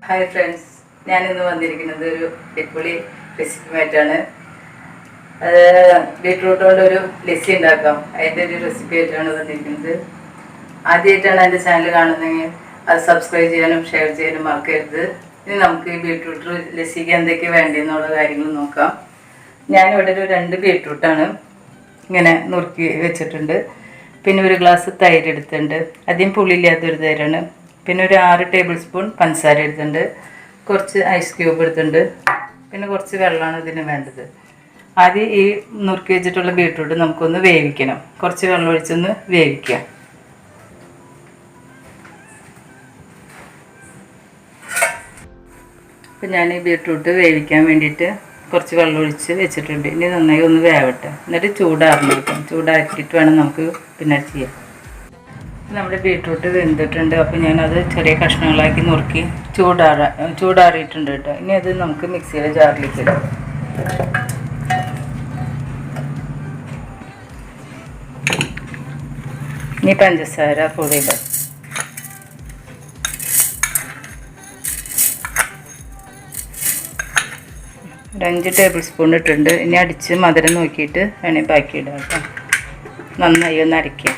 Hi friends, ഞാനിന്ന് വന്നിരിക്കുന്നത് ഒരു അടിപൊളി റെസിപ്പിയുമായിട്ടാണ്. അത് ബീട്രൂട്ട് കൊണ്ടൊരു ലസ്സി ഉണ്ടാക്കാം. അതിൻ്റെ ഒരു റെസിപ്പി ആയിട്ടാണ് വന്നിരിക്കുന്നത്. ആദ്യമായിട്ടാണ് എൻ്റെ ചാനൽ കാണുന്നതെങ്കിൽ അത് സബ്സ്ക്രൈബ് ചെയ്യാനും ഷെയർ ചെയ്യാനും മറക്കരുത്. ഇനി നമുക്ക് ഈ ബീട്രൂട്ട് ലസ്സിക്ക് എന്തൊക്കെയാണ് വേണ്ടതെന്നുള്ള കാര്യങ്ങൾ നോക്കാം. ഞാനിവിടെ ഒരു 2 ബീട്രൂട്ടാണ് ഇങ്ങനെ നുറുക്കി വെച്ചിട്ടുണ്ട്. പിന്നെ ഒരു ഗ്ലാസ് തൈര് എടുത്തിട്ടുണ്ട്. അധികം പുളിയില്ലാത്തൊരു തൈരാണ്. പിന്നെ ഒരു 6 ടേബിൾ സ്പൂൺ പഞ്ചസാര എടുത്തിട്ടുണ്ട്. കുറച്ച് ഐസ് ക്യൂബ് എടുത്തിട്ടുണ്ട്. പിന്നെ കുറച്ച് വെള്ളമാണ് ഇതിന് വേണ്ടത്. ആദ്യം ഈ നുറുക്കി വെച്ചിട്ടുള്ള ബീട്രൂട്ട് നമുക്കൊന്ന് വേവിക്കണം. കുറച്ച് വെള്ളം ഒഴിച്ചൊന്ന് വേവിക്കാം. അപ്പം ഞാൻ ഈ ബീട്രൂട്ട് വേവിക്കാൻ വേണ്ടിയിട്ട് കുറച്ച് വെള്ളം ഒഴിച്ച് വെച്ചിട്ടുണ്ട്. ഇനി നന്നായി ഒന്ന് വേവട്ടെ. എന്നിട്ട് ചൂടാറിയിരിക്കും. ചൂടാക്കിയിട്ട് വേണം നമുക്ക് പിന്നെ ചെയ്യാം. നമ്മുടെ ബീട്രൂട്ട് വെന്തിട്ടുണ്ട്. അപ്പോൾ ഞാനത് ചെറിയ കഷ്ണങ്ങളാക്കി നുറുക്കി ചൂടാറിയിട്ടുണ്ട് കേട്ടോ. ഇനി അത് നമുക്ക് മിക്സിയുടെ ജാറിലേക്ക് ഇടാം. ഇനി പഞ്ചസാര പൊടി ഇടാം. ഒരു 5 ടേബിൾ സ്പൂൺ ഇട്ടിട്ടുണ്ട്. ഇനി അടിച്ച് മധുരം നോക്കിയിട്ട് വേണേൽ ബാക്കി ഇടാം കേട്ടോ. നന്നായി ഒന്ന് അരയ്ക്കാം.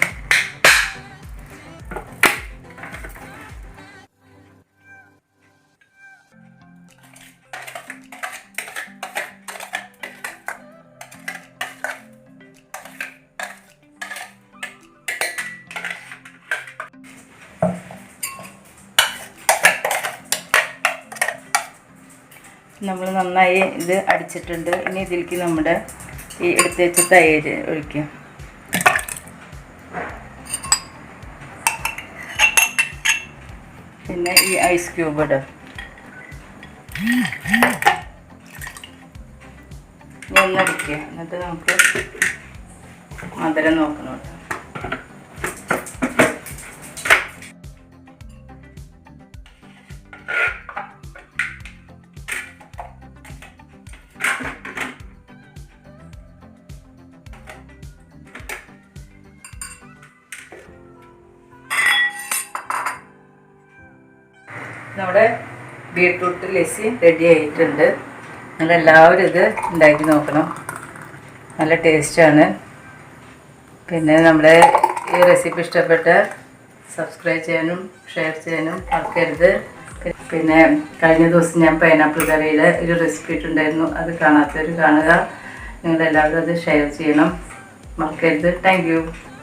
നമ്മൾ നന്നായി ഇത് അടിച്ചിട്ടുണ്ട്. ഇനി ഇതിലേക്ക് നമ്മുടെ ഈ എടുത്ത് വെച്ച തൈര് ഒഴിക്കുക. പിന്നെ ഈ ഐസ് ക്യൂബ് ഇടുക. ഒന്നടിക്കുക. എന്നിട്ട് നമുക്ക് മധുരം നോക്കണം കേട്ടോ. നമ്മുടെ ബീട്രൂട്ട് ലസ്സി റെഡി ആയിട്ടുണ്ട്. നിങ്ങളെല്ലാവരും ഇത് ഉണ്ടാക്കി നോക്കണം. നല്ല ടേസ്റ്റാണ്. പിന്നെ നമ്മുടെ ഈ റെസിപ്പി ഇഷ്ടപ്പെട്ട സബ്സ്ക്രൈബ് ചെയ്യാനും ഷെയർ ചെയ്യാനും മറക്കരുത്. പിന്നെ കഴിഞ്ഞ ദിവസം ഞാൻ പൈനാപ്പിൾ കറിയുടെ ഒരു റെസിപ്പി ഇട്ടുണ്ടായിരുന്നു. അത് കാണാത്തവർ കാണുക. നിങ്ങളെല്ലാവരും അത് ഷെയർ ചെയ്യണം, മറക്കരുത്. Thank you.